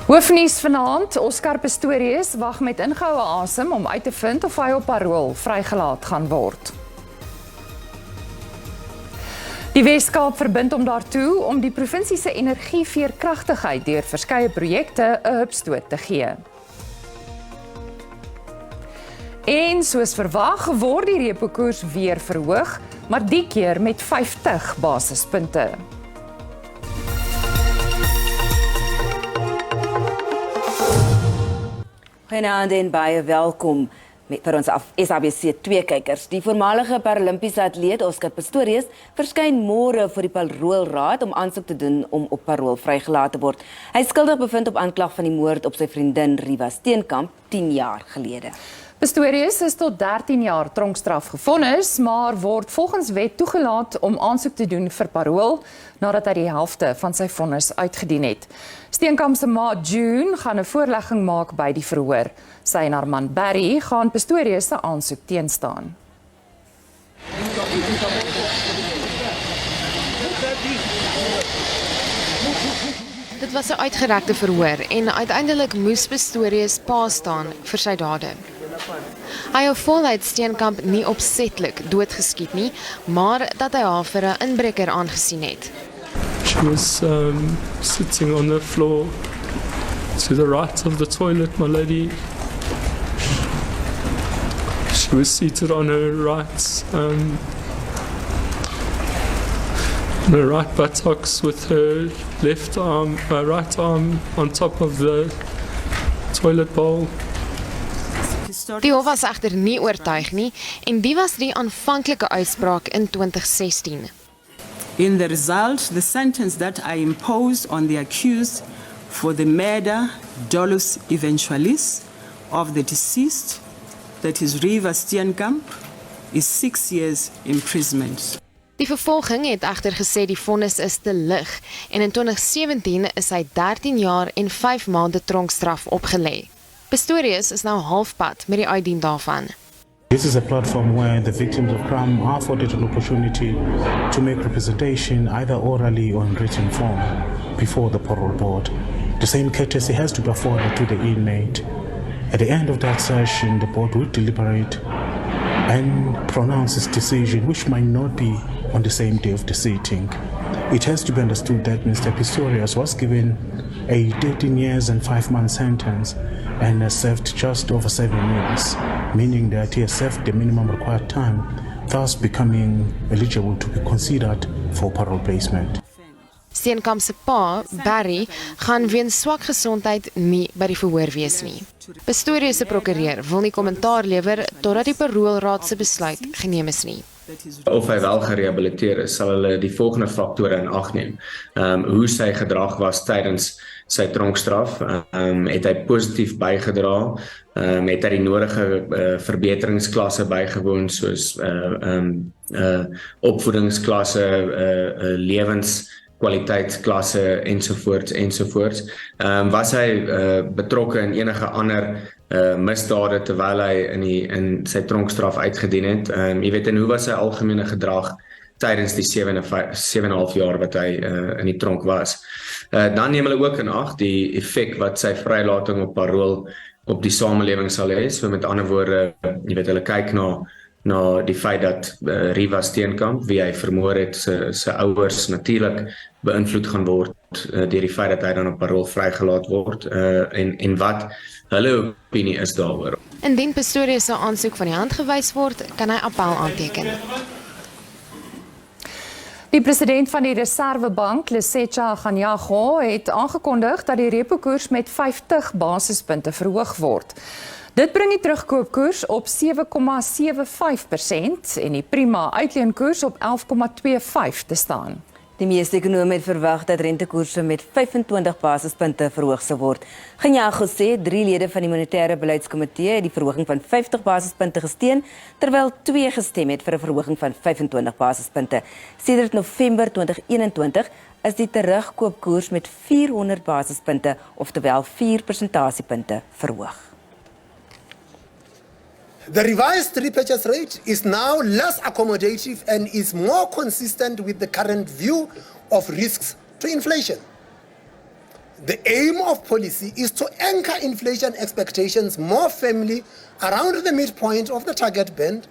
Hoofnuus vanaand, Oscar Pistorius wag met ingehoue asem om uit te vind of hy op parol vrygelaat gaan word. Die Weskaap verbind hom daartoe om die provinsie se energieveerkragtigheid deur verskeie projekte 'n hupstoot te gee. En soos verwag word die repo-koers weer verhoog, maar die keer met 50 basispunte. Goeienaand en baie welkom vir ons SABC 2 kykers. Die voormalige Paralimpiese atleet Oscar Pistorius verskyn môre voor die Paroolraad om aansoek te doen om op parol vrygelaat te word. Hy is skuldig bevind op aanklag van die moord op sy vriendin Riva Steenkamp 10 jaar gelede. Pistorius is tot 13 jaar tronkstraf gevonnis, maar word volgens wet toegelaat om aansoek te doen vir parol nadat hy die helfte van sy vonnis uitgedien het. Steenkamp se maat June gaan 'n voorlegging maak by die verhoor. Sy en haar man Barry gaan Pistorius se aansoek teenstaan. Dit was 'n uitgerekte verhoor en uiteindelik moes Pistorius pa staan vir sy dade. Hy het voluit Steenkamp nie opsetlik doodgeskiet nie, maar dat hy haar vir 'n inbreker aangesien het. She was sitting on the floor to the right of the toilet, my lady. She was seated on her right buttocks with her right arm on top of the toilet bowl. Die hof was egter nie oortuig nie en die was die aanvanklike uitspraak in 2016. In the result, the sentence that I imposed on the accused for the murder, dolus eventualis, of the deceased, that is Riva Steenkamp, is 6 years imprisonment. Die vervolging het egter gesê die vonnis is te lig en in 2017 is hy 13 jaar en 5 maande tronkstraf opgelê. Pistorius is nou halfpad met die uitdien daarvan. This is a platform where the victims of crime are afforded an opportunity to make representation either orally or in written form before the parole board. The same courtesy has to be afforded to the inmate. At the end of that session, the board will deliberate and pronounce its decision, which might not be on the same day of the sitting. It has to be understood that Mr. Pistorius was given a 13 years and 5 month sentence and has served just over 7 years, meaning that he has served the minimum required time, thus becoming eligible to be considered for parole placement. Steenkamp se pa, Barry, gaan weens swak gesondheid nie by die verhoor wees nie. Pistorius se prokureur wil nie kommentaar lewer totdat die Paroolraad se besluit geneem is nie. Of hy wel gerehabiliteer is, sal hulle die volgende faktore in ag neem. Hoe sy gedrag was tydens sy tronkstraf, het hy positief bygedra, het hy die nodige verbeteringsklasse bygewoon soos opvoedingsklasse, lewenskwaliteitsklasse ensovoorts. Was hy betrokke in enige ander misdade terwyl hy in sy tronkstraf uitgedien het. Jy weet, en hoe was sy algemene gedrag tydens die 7,5 jaar wat hy in die tronk was. Dan neem hulle ook in ag die effek wat sy vrylating op parol op die samelewing sal hê. So met ander woorde, jy weet, hulle kyk na die feit dat Riva Steenkamp, wie hy vermoor het, sy ouers natuurlik beïnvloed gaan word deur die feit dat hy dan op parol vrygelaat word en wat hulle opinie is daaroor. Indien Pistorius se aansoek van die hand gewys word, kan hy appel aanteken. Die president van die Reservebank, Lesetja Ganyago, het aangekondig dat die repo-koers met 50 basispunte verhoog word. Dit bring die terugkoopkoers op 7,75% en die prima uitleenkoers op 11,25 te staan. Die meeste ekonome het verwag dat rentekoerse met 25 basispunte verhoog sal word. Ganyago sê 3 lede van die monetêre beleidskomitee het die verhoging van 50 basispunte gesteun, terwyl 2 gestem het vir 'n verhoging van 25 basispunte. Sedert November 2021 is die terugkoopkoers met 400 basispunte, oftewel 4 persentasiepunte verhoog. The revised repurchase rate is now less accommodative and is more consistent with the current view of risks to inflation. The aim of policy is to anchor inflation expectations more firmly around the midpoint of the target band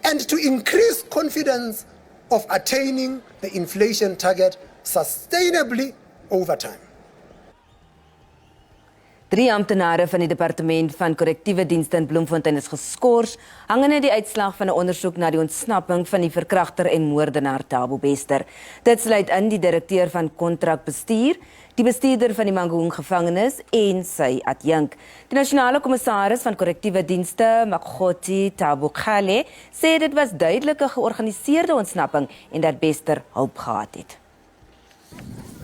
and to increase confidence of attaining the inflation target sustainably over time. 3 amptenare van die departement van korrektiewe dienste in Bloemfontein is geskort, hangende die uitslag van 'n ondersoek na die ontsnapping van die verkragter en moordenaar Thabo Bester. Dit sluit in die direkteur van kontrakbestuur, die bestuurder van die Mangaung gevangenis en sy adjunk. Die nasionale kommissaris van korrektiewe dienste, Makgoti Tabukale, sê dit was duidelike georganiseerde ontsnapping en dat Bester hulp gehad het.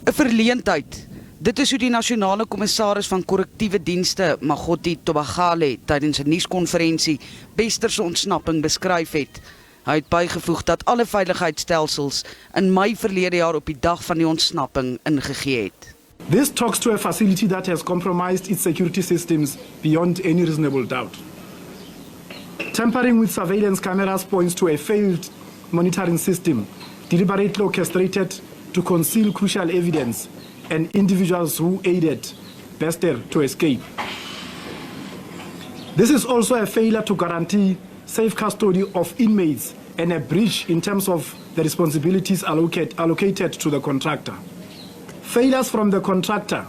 'n Verleentheid. Dit is hoe die nasionale kommissaris van korrektiewe dienste, Makgoti Tabukale, tydens 'n nuuskonferensie Bester se ontsnapping beskryf het. Hy het bygevoeg dat alle veiligheidsstelsels in Mei verlede jaar op die dag van die ontsnapping ingegee het. This talks to a facility that has compromised its security systems beyond any reasonable doubt. Tampering with surveillance cameras points to a failed monitoring system, deliberately orchestrated to conceal crucial evidence and individuals who aided Bester to escape. This is also a failure to guarantee safe custody of inmates and a breach in terms of the responsibilities allocated to the contractor. Failures from the contractor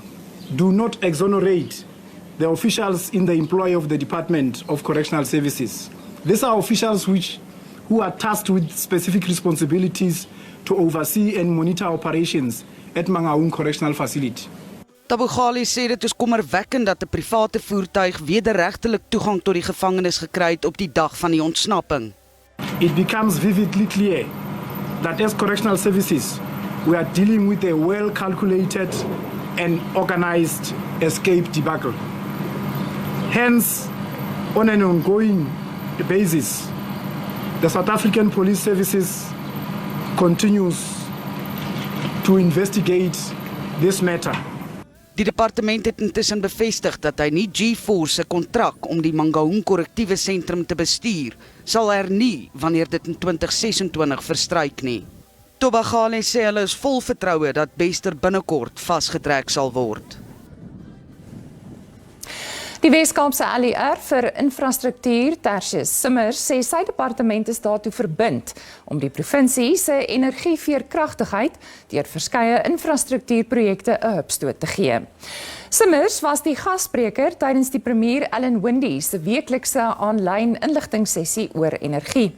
do not exonerate the officials in the employ of the Department of Correctional Services. These are officials who are tasked with specific responsibilities to oversee and monitor operations at Mangaung Correctional Facility. Tabukale sê dit is kommerwekkend dat 'n private voertuig wederregtelik toegang tot die gevangenis gekry het op die dag van die ontsnapping. It becomes vividly clear that as correctional services, we are dealing with a well-calculated and organized escape debacle. Hence, on an ongoing basis, the South African Police Services continues to investigate this matter. Die departement het intussen bevestig dat hy nie G4 se kontrak om die Mangaung korrektiewe sentrum te bestuur sal hernie wanneer dit in 2026 verstryk nie. Tabukale sê hulle is vol vertroue dat Bester binnekort vasgetrek sal word. Die Weskaapse LER vir infrastruktuur, Tertius Simmers, sê sy departement is daartoe verbind om die provinsie se energieveerkragtigheid deur verskeie infrastruktuurprojekte 'n hupstoot te gee. Simmers was die gasspreker tydens die premier Ellen Windey se weeklikse aanlyn inligtingsessie oor energie.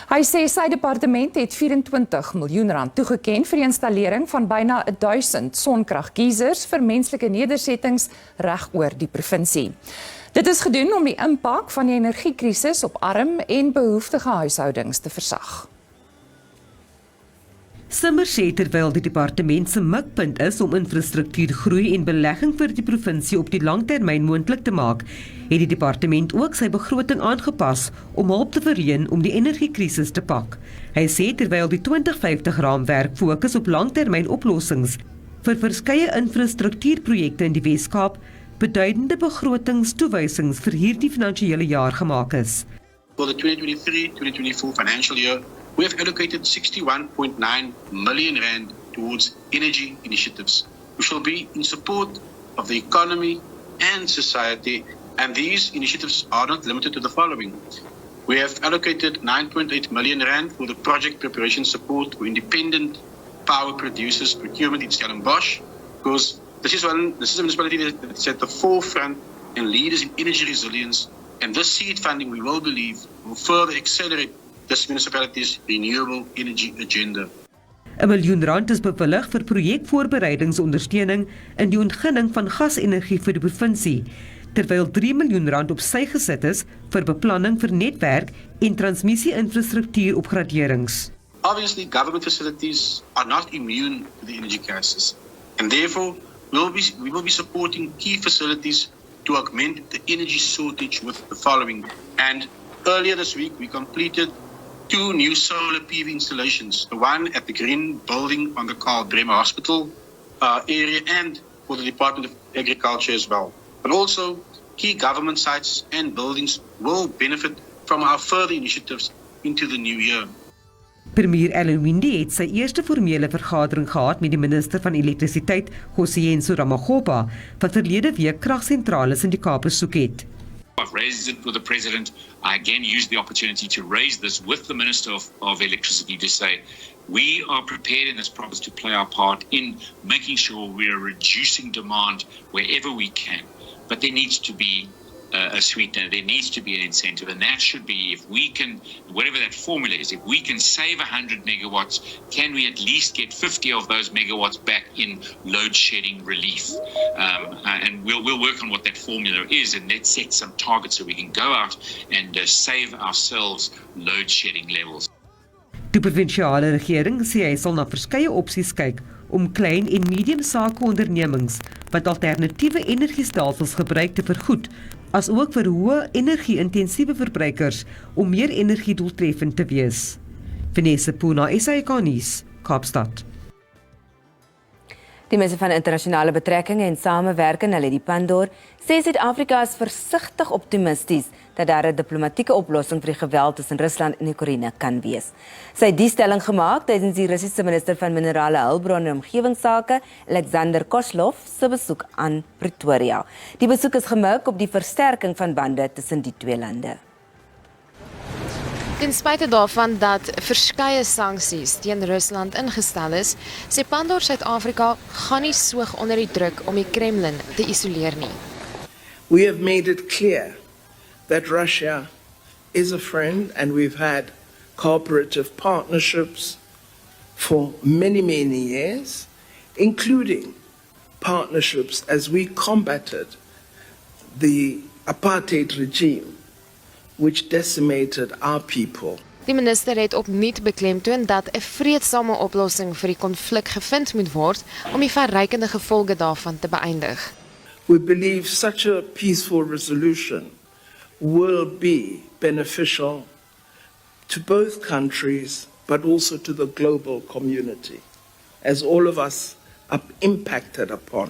Hy sê sy departement het R24 miljoen toegeken vir die installering van byna 1000 sonkraggeisers vir menslike nedersettings reg oor die provinsie. Dit is gedoen om die impak van die energiekrisis op arm en behoeftige huishoudings te versag. Simmers sê terwyl die departement se mikpunt is om infrastruktuurgroei en belegging vir die provinsie op die langtermyn moontlik te maak, het die departement ook sy begroting aangepas om hulp te verleen om die energiekrisis te pak. Hy sê terwyl die 2050 raamwerk fokus op langtermyn oplossings vir verskeie infrastruktuurprojekte in die Weskaap, beduidende begrotingstoewysings vir hierdie finansiële jaar gemaak is. For the 2023-2024 financial year, we have allocated 61.9 million rand towards energy initiatives, which shall be in support of the economy and society, and these initiatives are not limited to the following. We have allocated 9.8 million rand for the project preparation support for independent power producers procurement in Stellenbosch, because this is a municipality that's at the forefront and leaders in energy resilience, and this seed funding, we will believe, will further accelerate this municipality's renewable energy agenda. R1 miljoen is bewillig vir projekvoorbereidingsondersteuning in die ontginning van gasenergie vir die provinsie, terwyl R3 miljoen op sy gesit is vir beplanning vir netwerk en transmissie-infrastruktuur opgraderings. Obviously, government facilities are not immune to the energy crisis, and therefore we will be supporting key facilities to augment the energy shortage with the following. And earlier this week, we completed 2 new solar PV installations, the one at the Green Building on the Karl Bremer Hospital area and for the Department of Agriculture as well. But also, key government sites and buildings will benefit from our further initiatives into the new year. Premier Eluindi het sy eerste formele vergadering gehad met die minister van elektrisiteit, Gosiyenso Ramagopa, wat verlede week kragsentrales in die Kaap besoek het. I've raised it with the President. I again used the opportunity to raise this with the Minister of Electricity to say we are prepared in this province to play our part in making sure we are reducing demand wherever we can. But there needs to be a sweetener, there needs to be an incentive, and that should be if we can, whatever that formula is, if we can save 100 megawatts, can we at least get 50 of those megawatts back in load shedding relief? And we'll work on what that formula is, and let's set some targets so we can go out and save ourselves load shedding levels. Die provinsiale regering sê hy sal na verskeie opsies kyk om klein en medium sakeondernemings wat alternatiewe energiestelsels gebruik te vergoed, as ook vir hoë energie-intensiewe verbruikers om meer energiedoeltreffend te wees. Vanessa Puna, SABC Nuus, Kaapstad. Die mense van internasionale betrekkinge en samewerking, hulle die Pandor, sê Suid-Afrika is versigtig optimisties dat daar 'n diplomatieke oplossing vir die geweld tussen Rusland en Oekraïne kan wees. Sy het die stelling gemaak tydens die Russiese minister van minerale hulpbronne en omgewingsake, Alexander Koslov, se besoek aan Pretoria. Die besoek is gemik op die versterking van bande tussen die twee lande. Ten spyte daarvan dat verskeie sanksies teen Rusland ingestel is, sê Pandor Suid-Afrika gaan nie soog onder die druk om die Kremlin te isoleer nie. We have made it clear that Russia is a friend, and we've had cooperative partnerships for many, many years, including partnerships as we combated the apartheid regime, which decimated our people. Die minister het opnuut beklemtoon dat 'n vreedsame oplossing vir die konflik gevind moet word om die verrykende gevolge daarvan te beëindig. We believe such a peaceful resolution will be beneficial to both countries, but also to the global community, as all of us are impacted upon,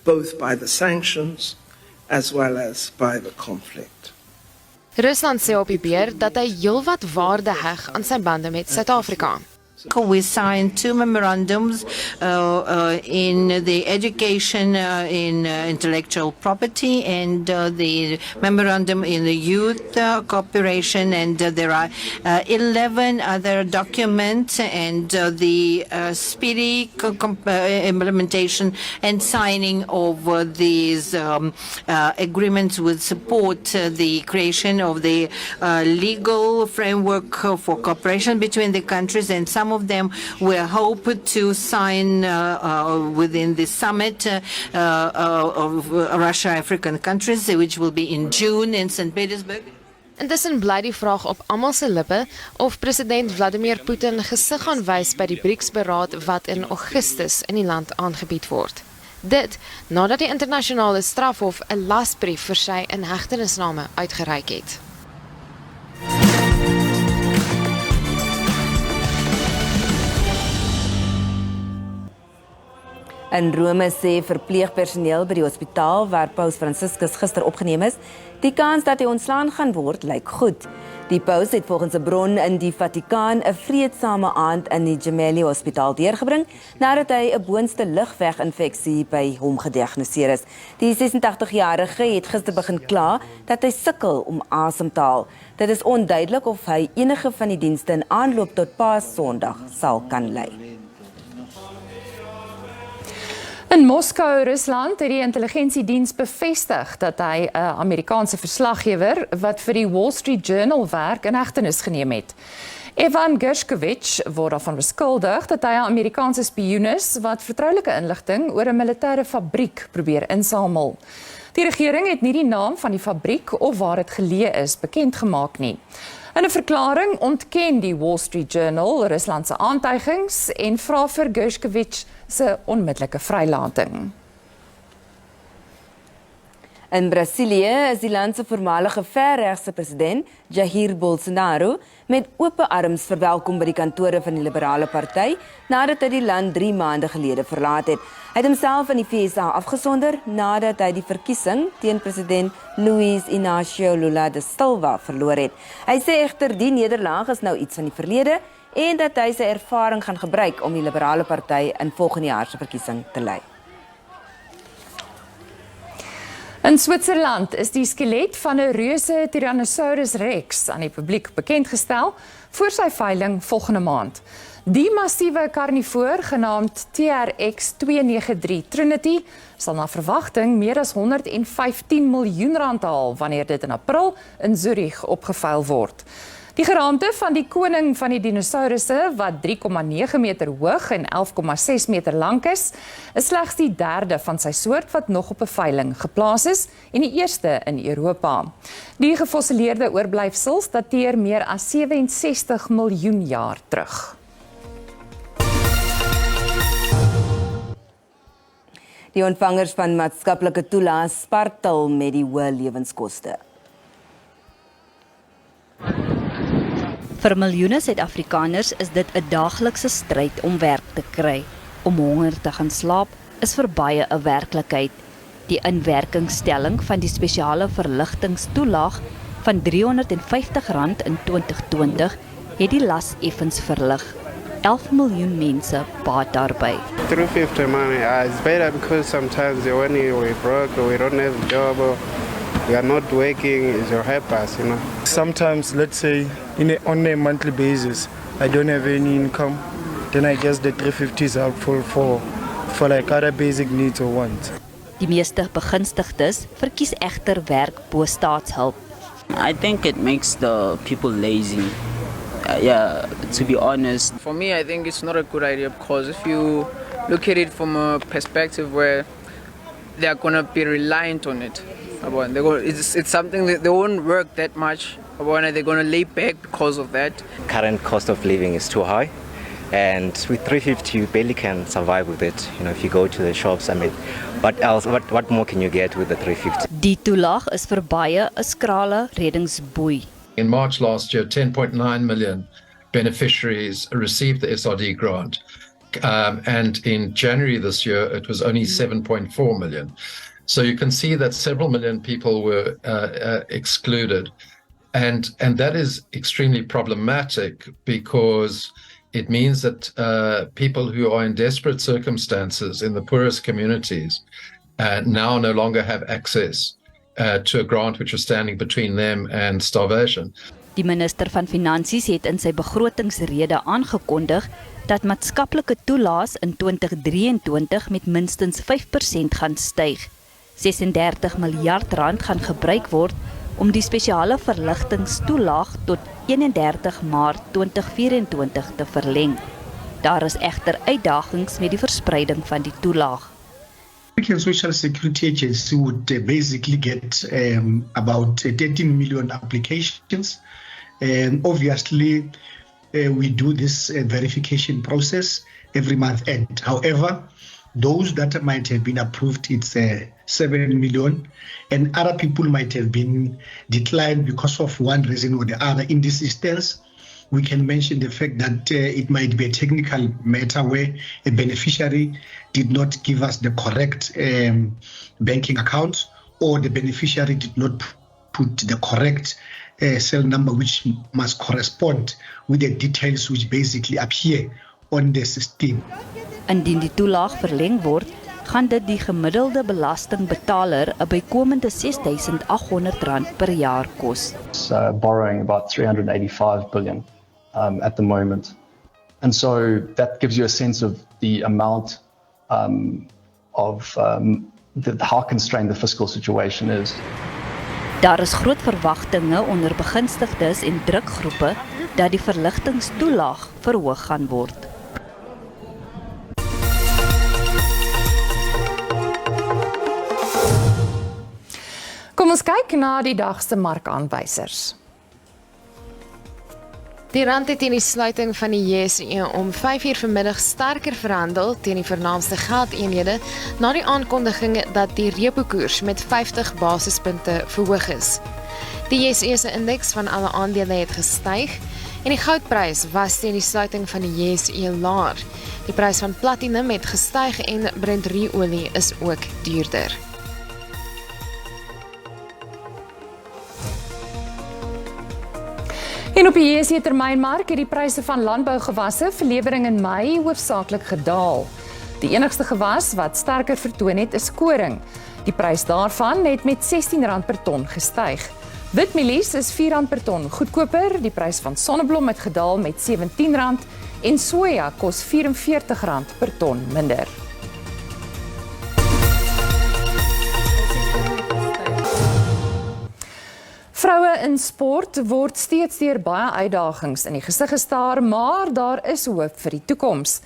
both by the sanctions as well as by the conflict. Rusland sê op die beer dat hy heelwat waarde heg aan sy bande met Suid-Afrika. We signed 2 memorandums in the education in intellectual property and the memorandum in the youth cooperation, and there are 11 other documents, and the speedy implementation and signing of these agreements would support the creation of the legal framework for cooperation between the countries, and some of them we hope to sign within the summit of Russia-African countries, which will be in June in St. Petersburg. Intussen bly die vraag op almal se lippe of president Vladimir Putin gesig gaan wys by die BRICS-beraad wat in Augustus in die land aangebied word. Dit nadat die internasionale strafhof 'n lasbrief vir sy inhegtenisname uitgereik het. In Rome sê verpleegpersoneel by die hospitaal waar Paus Franciscus gister opgeneem is, die kans dat hy ontslaan gaan word lyk goed. Die paus het volgens 'n bron in die Vatikaan 'n vreedsame aand in die Gemelli Hospitaal deurgebring nadat hy 'n boonste lugweginfeksie by hom gediagnoseer is. Die 86-jarige het gister begin kla dat hy sukkel om asem te haal. Dit is onduidelik of hy enige van die dienste in aanloop tot Paaszondag sal kan lei. In Moskou, Rusland, het die intelligensiediens bevestig dat hy 'n Amerikaanse verslaggewer wat vir die Wall Street Journal werk in hegtenis geneem het. Evan Gershkovich word daarvan beskuldig dat hy 'n Amerikaanse spioen is wat vertroulike inligting oor 'n militêre fabriek probeer insamel. Die regering het nie die naam van die fabriek of waar dit geleë is bekend gemaak nie. In 'n verklaring ontken die Wall Street Journal Rusland se aantuigings en vra vir Gershkovich se onmiddellike vrylating. In Brasilië is die land se voormalige verregse president, Jair Bolsonaro, met oop arms verwelkom by die kantore van die Liberale Party nadat hy die land 3 maande gelede verlaat het. Hy het homself in die VSA afgesonder nadat hy die verkiesing teen president Luiz Inácio Lula da Silva verloor het. Hy sê egter die nederlaag is nou iets van die verlede en dat hy sy ervaring gaan gebruik om die liberale party in volgende jaar se verkiesing te lei. In Switserland is die skelet van 'n reuse Tyrannosaurus Rex aan die publiek bekendgestel voor sy veiling volgende maand. Die massiewe karnivoor, genaamd TRX-293 Trinity, sal na verwagting meer as 115 miljoen rand haal wanneer dit in April in Zurich opgeveil word. Die geraamte van die koning van die dinosourusse, wat 3,9 meter hoog en 11,6 meter lank is slegs die derde van sy soort wat nog op 'n veiling geplaas is en die eerste in Europa. Die gefossileerde oorblyfsels dateer meer as 67 miljoen jaar terug. Die ontvangers van maatskaplike toelaas spartel met die hoë lewenskoste. Vir miljoene Suid-Afrikaners is dit 'n daaglikse stryd om werk te kry. Om honger te gaan slaap is vir baie 'n werklikheid. Die inwerkingstelling van die spesiale verligtingstoelaag van R350 in 2020 het die las effens verlig. 11 miljoen mense baat daarby. 350 money, it's better because sometimes when we're broke or we don't have a job or we are not working, it will help us, you know. Sometimes, let's say, on a monthly basis, I don't have any income, then I guess the 350 is helpful for like other basic needs or wants. Die meeste begunstigdes verkies egter werk bo staatshulp. I think it makes the people lazy. To be honest. For me, I think it's not a good idea because if you look at it from a perspective where they are going to be reliant on it, it's something that they won't work that much, they're going to lay back because of that. Current cost of living is too high, and with 350 you barely can survive with it. You know, if you go to the shops, I mean, what more can you get with the 350? Die toelaag is vir baie 'n skrale reddingsboei. In March last year, 10.9 million beneficiaries received the SRD grant. And in January this year, it was only 7.4 million. So you can see that several million people were excluded. And that is extremely problematic because it means that people who are in desperate circumstances in the poorest communities now no longer have access to a grant which was standing between them and starvation. Die minister van Finansies het in sy begrotingsrede aangekondig dat maatskaplike toelaas in 2023 met minstens 5% gaan styg. 36 miljard rand gaan gebruik word om die spesiale verligtingstoelaag tot 31 Maart 2024 te verleng. Daar is egter uitdagings met die verspreiding van die toelaag. African Social Security Agency would basically get about 13 million applications. Obviously, we do this verification process every month end. However, those that might have been approved, it's 7 million, and other people might have been declined because of one reason or the other. In this instance, we can mention the fact that it might be a technical matter where a beneficiary did not give us the correct banking account, or the beneficiary did not put the correct cell number which must correspond with the details which basically appear on the system. Indien die toelaag verleng word, gaan dit die gemiddelde belastingbetaler 'n bykomende R6,800 per jaar kos. It's borrowing about 385 billion at the moment. And so that gives you a sense of the amount of how constrained the fiscal situation is. Daar is groot verwagtinge onder begunstigdes en drukgroepe dat die verligtingstoelaag verhoog gaan word. Kom ons kyk na die dag se markaanwysers. Die rand het teen die sluiting van die JSE om 5:00 vanmiddag sterker verhandel teen die vernaamste geldeenhede na die aankondiging dat die repo-koers met 50 basispunte verhoog is. Die JSE se indeks van alle aandele het gestyg en die goudprys was teen die sluiting van die JSE laer. Die prys van platinum het gestyg en Brent-olie is ook duurder. En op die JSE termynmark het die pryse van landbougewasse vir lewering in Mei hoofsaaklik gedaal. Die enigste gewas wat sterker vertoon het, is koring. Die prys daarvan het met R16 per ton gestyg. Witmielies is R4 per ton goedkoper, die prys van sonneblom het gedaal met R17 en soja kos R44 per ton minder. Vroue in sport word steeds deur baie uitdagings in die gesig gestaar, maar daar is hoop vir die toekoms.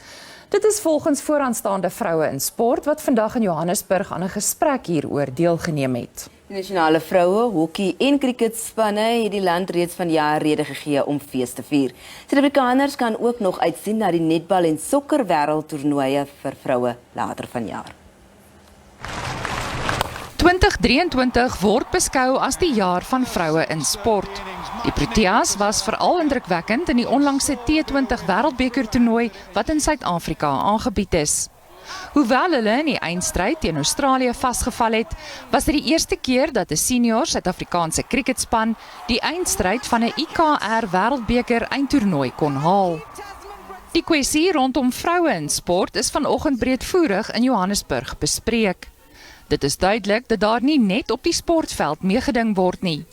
Dit is volgens vooraanstaande vroue in sport wat vandag in Johannesburg aan 'n gesprek hieroor deelgeneem het. Die nasionale vroue, hokkie en cricketspanne het die land reeds van jare rede gegee om fees te vier. Suid-Afrikaners kan ook nog uitsien na die netbal en sokker wêreldtoernooie vir vroue later vanjaar. 2023 word beskou as die jaar van vroue in sport. Die Proteas was veral indrukwekkend in die onlangse T20 Wêreldbeker toernooi wat in Suid-Afrika aangebied is. Hoewel hulle in die eindstryd teen Australië vasgeval het, was dit die eerste keer dat 'n senior Suid-Afrikaanse cricketspan die eindstryd van 'n IKR Wêreldbeker eindtoernooi kon haal. Die kwessie rondom vroue in sport is vanoggend breedvoerig in Johannesburg bespreek. Dit is duidelik dat daar nie net op die sportveld meegeding word nie.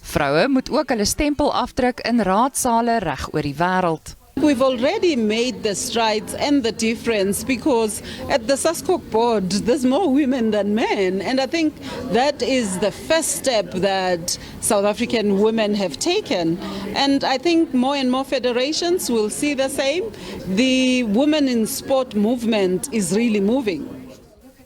Vroue moet ook hulle stempel afdruk in raadsale reg oor die wêreld. We've already made the strides and the difference because at the SASCOC board there's more women than men, and I think that is the first step that South African women have taken, and I think more and more federations will see the same. The women in sport movement is really moving.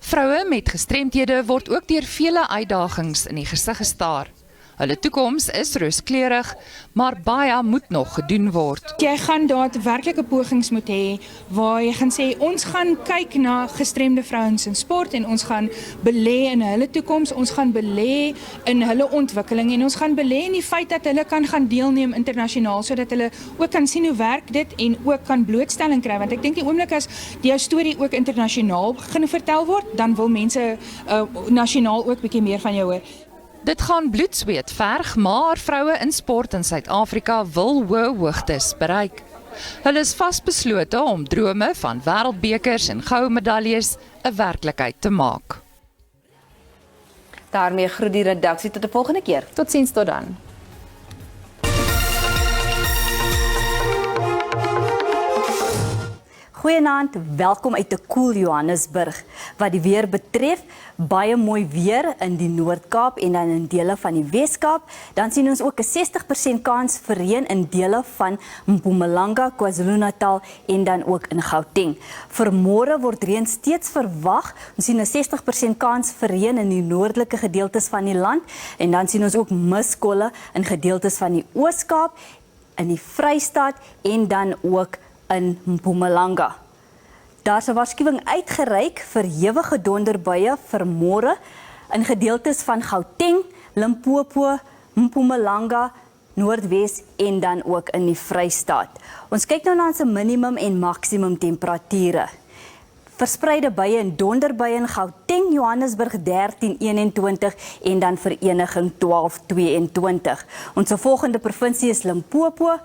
Vroue met gestremdhede word ook deur vele uitdagings in die gesig gestaar. Hulle toekoms is rooskleurig, maar baie moet nog gedoen word. Jy gaan daadwerklike pogings moet hê waar jy gaan sê ons gaan kyk na gestremde vrouens in sport en ons gaan belê in hulle toekoms, ons gaan belê in hulle ontwikkeling en ons gaan belê in die feit dat hulle kan gaan deelneem internasionaal sodat hulle ook kan sien hoe werk dit en ook kan blootstelling kry, want ek dink die oomblik as jou storie ook internasionaal begin vertel word, dan wil mense nasionaal ook bietjie meer van jou hoor. Dit gaan bloedsweet verg, maar vroue in sport in Suid-Afrika wil hoë hoogtes bereik. Hulle is vasbeslote om drome van wêreldbekers en goue medaljes 'n werklikheid te maak. Daarmee groet die redaksie tot 'n volgende keer. Totsiens tot dan. Goeienaand, welkom uit 'n koel Johannesburg. Wat die weer betref, baie mooi weer in die Noord-Kaap en dan in dele van die Wes-Kaap. Dan sien ons ook 'n 60% kans vir reën in dele van Mpumalanga, KwaZulu-Natal en dan ook in Gauteng. Vir môre word reën steeds verwag. Ons sien 'n 60% kans vir reën in die noordelike gedeeltes van die land en dan sien ons ook miskolle in gedeeltes van die Oos-Kaap, in die Vrystaat en dan ook in Mpumalanga. Daar's 'n waarskuwing uitgereik vir hewige donderbuie vir môre in gedeeltes van Gauteng, Limpopo, Mpumalanga, Noordwes en dan ook in die Vrystaat. Ons kyk nou na ons minimum en maksimum temperature. Verspreide buie en donderbuie in Gauteng, Johannesburg 13:21 en dan Vereniging 12:22. Ons volgende provinsie is Limpopo,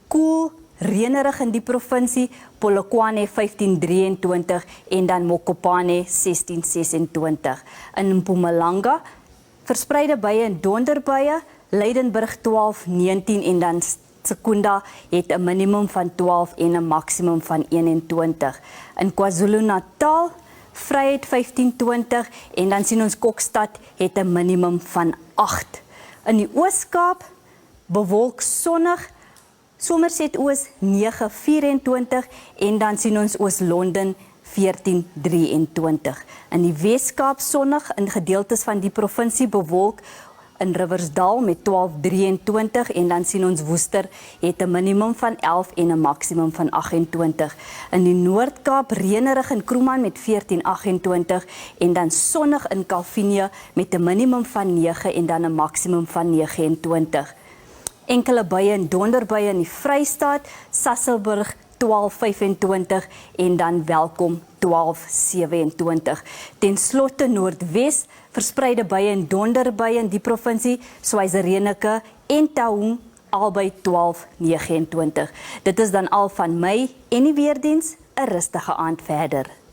koel, reënerig in die provinsie, Polokwane 15:23 en dan Mokopane 16:26. In Mpumalanga, verspreide buie en donderbuie, Leidenburg 12:19 en dan Sekunda het 'n minimum van 12 en 'n maksimum van 21. In KwaZulu-Natal, Vryheid 15:20 en dan sien ons Kokstad het 'n minimum van 8. In die Oos-Kaap, bewolk sonnig, Somerset Oos 9:24 en dan sien ons Oos-London 14:23. In die Wes-Kaap sonnig in gedeeltes van die provinsie, bewolk in Riversdal met 12:23 en dan sien ons Woester het 'n minimum van 11 en 'n maksimum van 28. In die Noord-Kaap reënerig in Kroeman met 14:28 en dan sonnig in Kalvinia met 'n minimum van 9 en dan 'n maksimum van 29. Enkele buie en donderbuie in die Vrystaat, Sasolburg 12:25 en dan Welkom 12:27. Ten slotte Noordwes, verspreide buie en donderbuie in die provinsie, Swaziland en Taung albei 12:29. Dit is dan al van my en die weerdiens, 'n rustige aand verder.